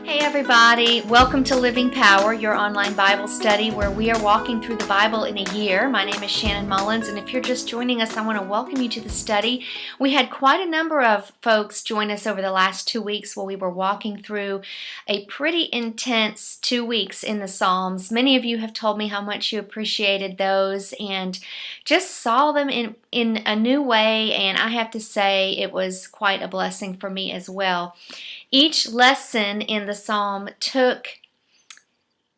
Hey everybody, welcome to Living Power, your online Bible study where we are walking through the Bible in a year. My name is Shannon Mullins, and if you're just joining us, I want to welcome you to the study. We had quite a number of folks join us over the last 2 weeks while we were walking through a pretty intense 2 weeks in the Psalms. Many of you have told me how much you appreciated those and just saw them in a new way, and I have to say it was quite a blessing for me as well. Each lesson in the psalm took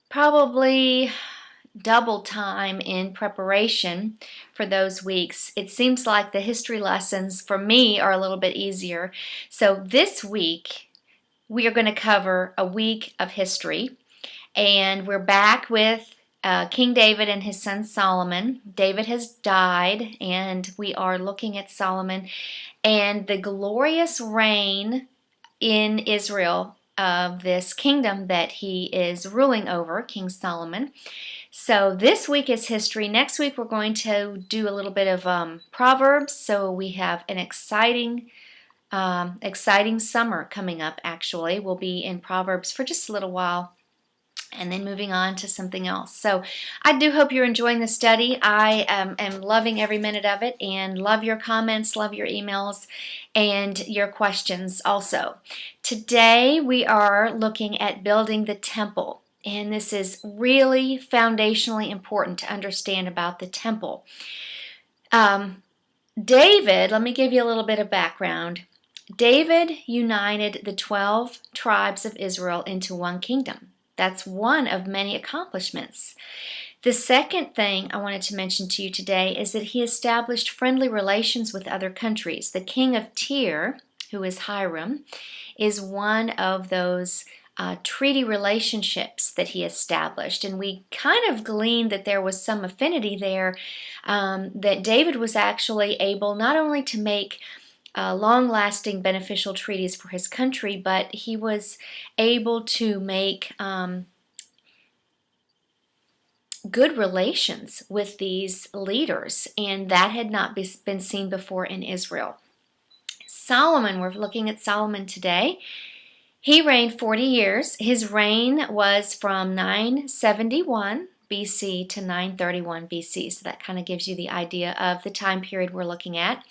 probably double time in preparation for those weeks. It seems like the history lessons for me are a little bit easier. So this week we are going to cover a week of history, and we're back with King David and his son Solomon. David has died, and we are looking at Solomon and the glorious reign in Israel of this kingdom that he is ruling over, King Solomon. So this week is history. Next week we're going to do a little bit of Proverbs. So we have an exciting summer coming up. Actually, we'll be in Proverbs for just a little while, and then moving on to something else. So I do hope you're enjoying the study. I am loving every minute of it, and love your comments, love your emails, and your questions also. Today we are looking at building the temple, and this is really foundationally important to understand about the temple. David, let me give you a little bit of background. David united the 12 tribes of Israel into one kingdom. That's one of many accomplishments. The second thing I wanted to mention to you today is that he established friendly relations with other countries. The king of Tyre, who is Hiram, is one of those treaty relationships that he established. And we kind of gleaned that there was some affinity there, that David was actually able not only to make long-lasting beneficial treaties for his country, but he was able to make good relations with these leaders, and that had not been seen before in Israel. Solomon, we're looking at Solomon today. He reigned 40 years. His reign was from 971 BC to 931 BC, so that kind of gives you the idea of the time period we're looking at.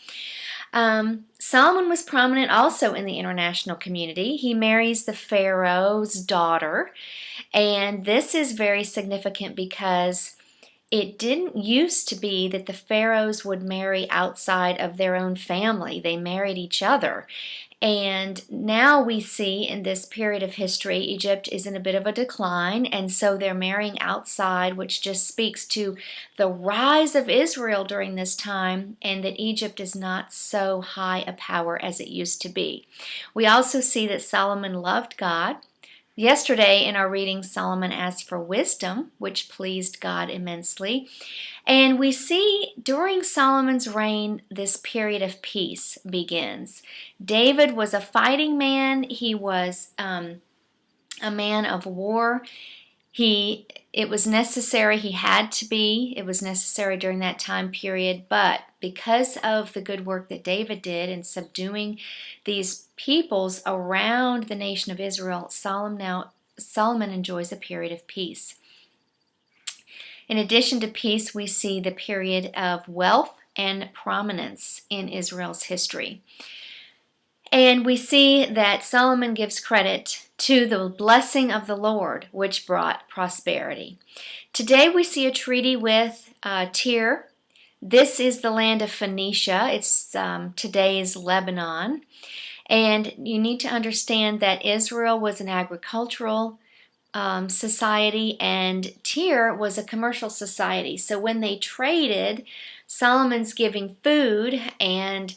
Solomon was prominent also in the international community. He marries the Pharaoh's daughter, and this is very significant because it didn't used to be that the pharaohs would marry outside of their own family. They married each other. And now we see in this period of history, Egypt is in a bit of a decline, and so they're marrying outside, which just speaks to the rise of Israel during this time, and that Egypt is not so high a power as it used to be. We also see that Solomon loved God. Yesterday in our reading, Solomon asked for wisdom, which pleased God immensely. And we see during Solomon's reign, this period of peace begins. David was a fighting man. He was a man of war. It was necessary. He had to be. It was necessary during that time period. But because of the good work that David did in subduing these peoples around the nation of Israel, Solomon enjoys a period of peace. In addition to peace, we see the period of wealth and prominence in Israel's history. And we see that Solomon gives credit to the blessing of the Lord, which brought prosperity. Today we see a treaty with Tyre. This is the land of Phoenicia. It's today's Lebanon. And you need to understand that Israel was an agricultural society, and Tyre was a commercial society. So when they traded, Solomon's giving food, and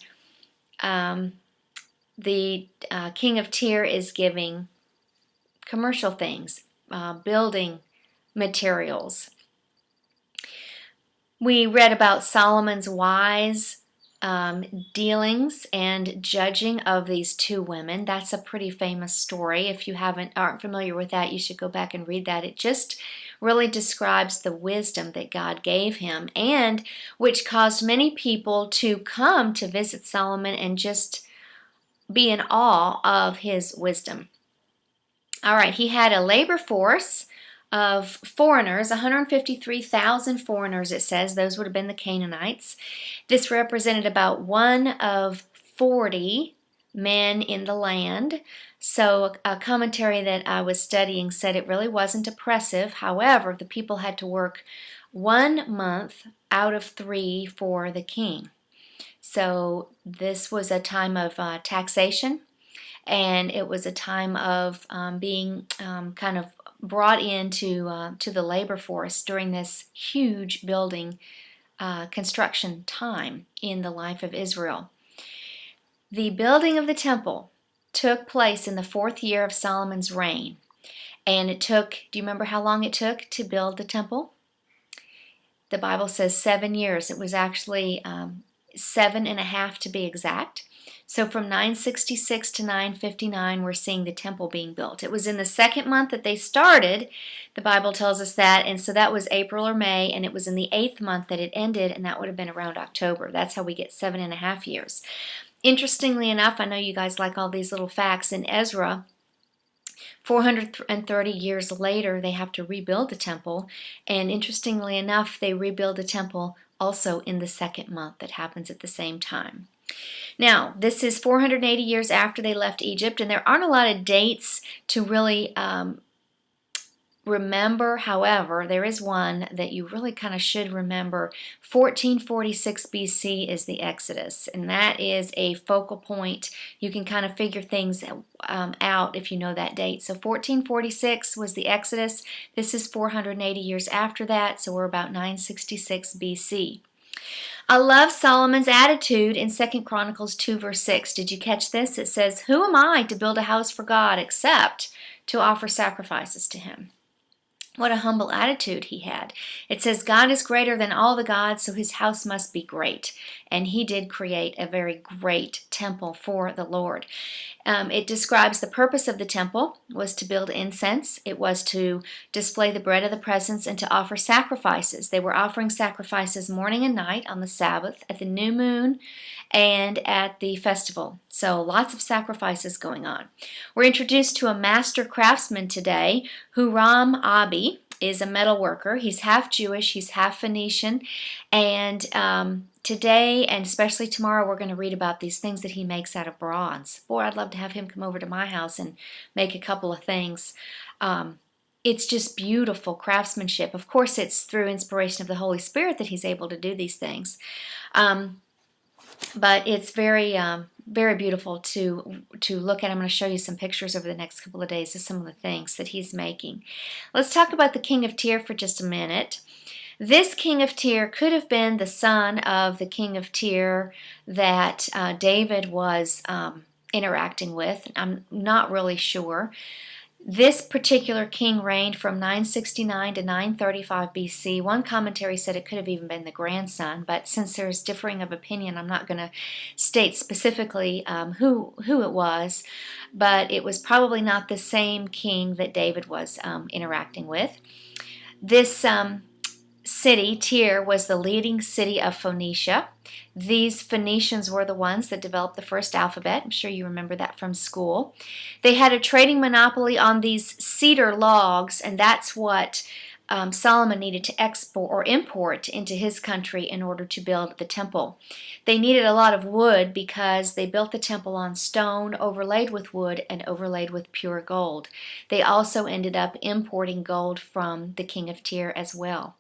the king of Tyre is giving commercial things, building materials. We read about Solomon's wise dealings and judging of these two women. That's a pretty famous story. If you aren't familiar with that, you should go back and read that. It just really describes the wisdom that God gave him, and which caused many people to come to visit Solomon and just be in awe of his wisdom. All right, he had a labor force of foreigners, 153,000 foreigners, it says. Those would have been the Canaanites. This represented about 1 of 40 men in the land. So a commentary that I was studying said it really wasn't oppressive. However, the people had to work 1 month out of 3 for the king. So this was a time of taxation, and it was a time of being kind of brought into to the labor force during this huge building construction time in the life of Israel. The building of the temple took place in the 4th year of Solomon's reign, and it took, do you remember how long it took to build the temple? The Bible says 7 years. It was actually 7.5 to be exact. So from 966 to 959, we're seeing the temple being built. It was in the 2nd month that they started, the Bible tells us that, and so that was April or May, and it was in the 8th month that it ended, and that would have been around October. That's how we get 7.5 years. Interestingly enough, I know you guys like all these little facts, in Ezra, 430 years later, they have to rebuild the temple, and interestingly enough, they rebuild the temple also in the 2nd month. That happens at the same time. Now, this is 480 years after they left Egypt, and there aren't a lot of dates to really remember. However, there is one that you really kind of should remember. 1446 BC is the Exodus, and that is a focal point. You can kind of figure things out if you know that date. So 1446 was the Exodus. This is 480 years after that, so we're about 966 BC. I love Solomon's attitude in 2 Chronicles 2 verse 6. Did you catch this? It says, "Who am I to build a house for God except to offer sacrifices to him?" What a humble attitude he had. It says, God is greater than all the gods, so his house must be great. And he did create a very great temple for the Lord. It describes the purpose of the temple was to build incense. It was to display the bread of the presence and to offer sacrifices. They were offering sacrifices morning and night on the Sabbath, at the new moon, and at the festival. So lots of sacrifices going on. We're introduced to a master craftsman today. Huram Abi is a metal worker. He's half Jewish, he's half Phoenician, and today and especially tomorrow we're going to read about these things that he makes out of bronze. Boy, I'd love to have him come over to my house and make a couple of things. It's just beautiful craftsmanship. Of course, it's through inspiration of the Holy Spirit that he's able to do these things. But it's very, very beautiful to look at. I'm going to show you some pictures over the next couple of days of some of the things that he's making. Let's talk about the king of Tyre for just a minute. This king of Tyre could have been the son of the king of Tyre that David was interacting with. I'm not really sure. This particular king reigned from 969 to 935 BC. One commentary said it could have even been the grandson, but since there's differing of opinion, I'm not going to state specifically who it was, but it was probably not the same king that David was interacting with. This city, Tyre, was the leading city of Phoenicia. These Phoenicians were the ones that developed the first alphabet. I'm sure you remember that from school. They had a trading monopoly on these cedar logs, and that's what Solomon needed to export or import into his country in order to build the temple. They needed a lot of wood because they built the temple on stone overlaid with wood and overlaid with pure gold. They also ended up importing gold from the king of Tyre as well.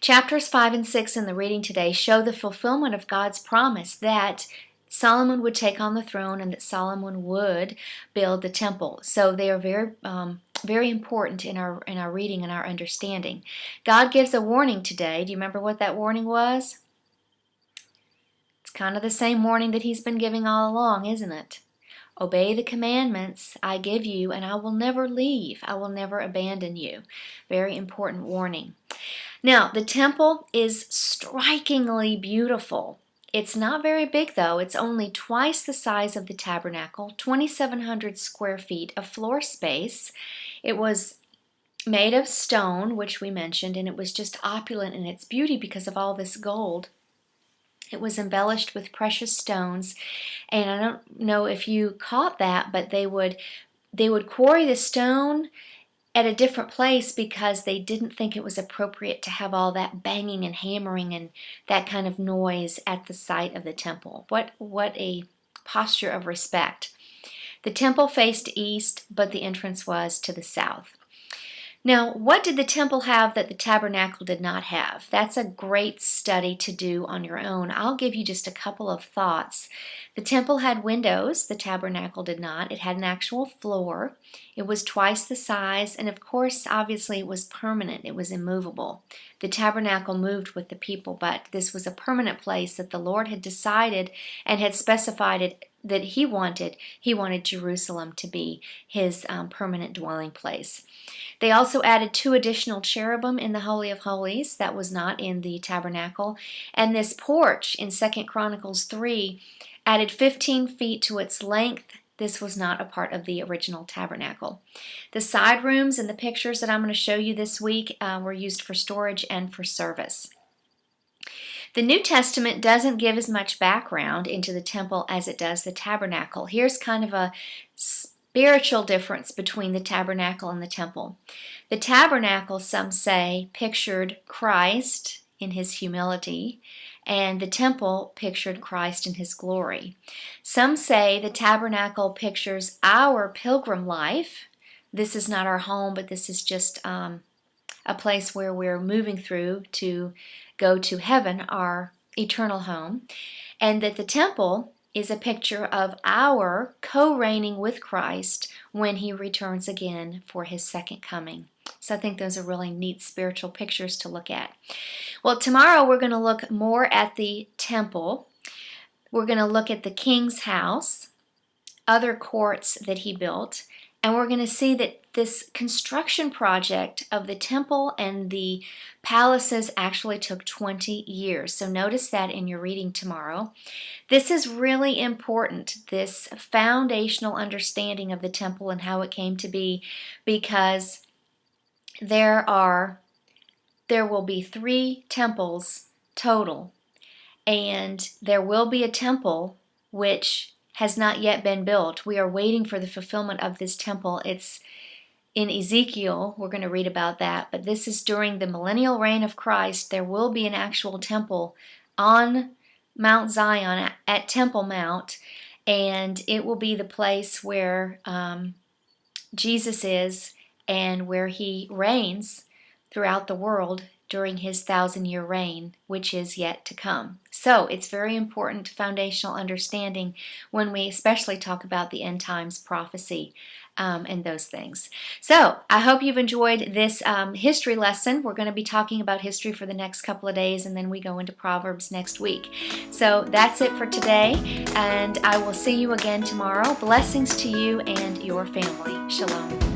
Chapters 5 and 6 in the reading today show the fulfillment of God's promise that Solomon would take on the throne and that Solomon would build the temple. So they are very, very important in our reading and our understanding. God gives a warning today. Do you remember what that warning was? It's kind of the same warning that he's been giving all along, isn't it? Obey the commandments I give you, and I will never leave. I will never abandon you. Very important warning. Now, the temple is strikingly beautiful. It's not very big, though. It's only twice the size of the tabernacle, 2,700 square feet of floor space. It was made of stone, which we mentioned, and it was just opulent in its beauty because of all this gold. It was embellished with precious stones, and I don't know if you caught that, but they would they would quarry the stone at a different place because they didn't think it was appropriate to have all that banging and hammering and that kind of noise at the site of the temple. What a posture of respect. The temple faced east, but the entrance was to the south. Now, what did the temple have that the tabernacle did not have? That's a great study to do on your own. I'll give you just a couple of thoughts. The temple had windows, the tabernacle did not. It had an actual floor. It was twice the size, and of course, obviously, it was permanent. It was immovable. The tabernacle moved with the people, but this was a permanent place that the Lord had decided and had specified it that He wanted Jerusalem to be His permanent dwelling place. They also added 2 additional cherubim in the Holy of Holies. That was not in the tabernacle. And this porch in 2 Chronicles 3 added 15 feet to its length. This was not a part of the original tabernacle. The side rooms and the pictures that I'm going to show you this week were used for storage and for service. The New Testament doesn't give as much background into the temple as it does the tabernacle. Here's kind of a spiritual difference between the tabernacle and the temple. The tabernacle, some say, pictured Christ in His humility, and the temple pictured Christ in His glory. Some say the tabernacle pictures our pilgrim life. This is not our home, but this is just a place where we're moving through to go to heaven, our eternal home, and that the temple is a picture of our co-reigning with Christ when He returns again for His second coming. So I think those are really neat spiritual pictures to look at. Well, tomorrow we're going to look more at the temple. We're going to look at the king's house, other courts that he built, and we're going to see that this construction project of the temple and the palaces actually took 20 years. So notice that in your reading tomorrow. This is really important, this foundational understanding of the temple and how it came to be, because there will be 3 temples total, and there will be a temple which has not yet been built. We are waiting for the fulfillment of this temple. It's in Ezekiel. We're going to read about that, but this is during the millennial reign of Christ. There will be an actual temple on Mount Zion at Temple Mount, and it will be the place where Jesus is and where He reigns throughout the world during His 1,000-year reign, which is yet to come. So it's very important foundational understanding when we especially talk about the end times prophecy and those things. So I hope you've enjoyed this history lesson. We're going to be talking about history for the next couple of days, and then we go into Proverbs next week. So that's it for today, and I will see you again tomorrow. Blessings to you and your family. Shalom.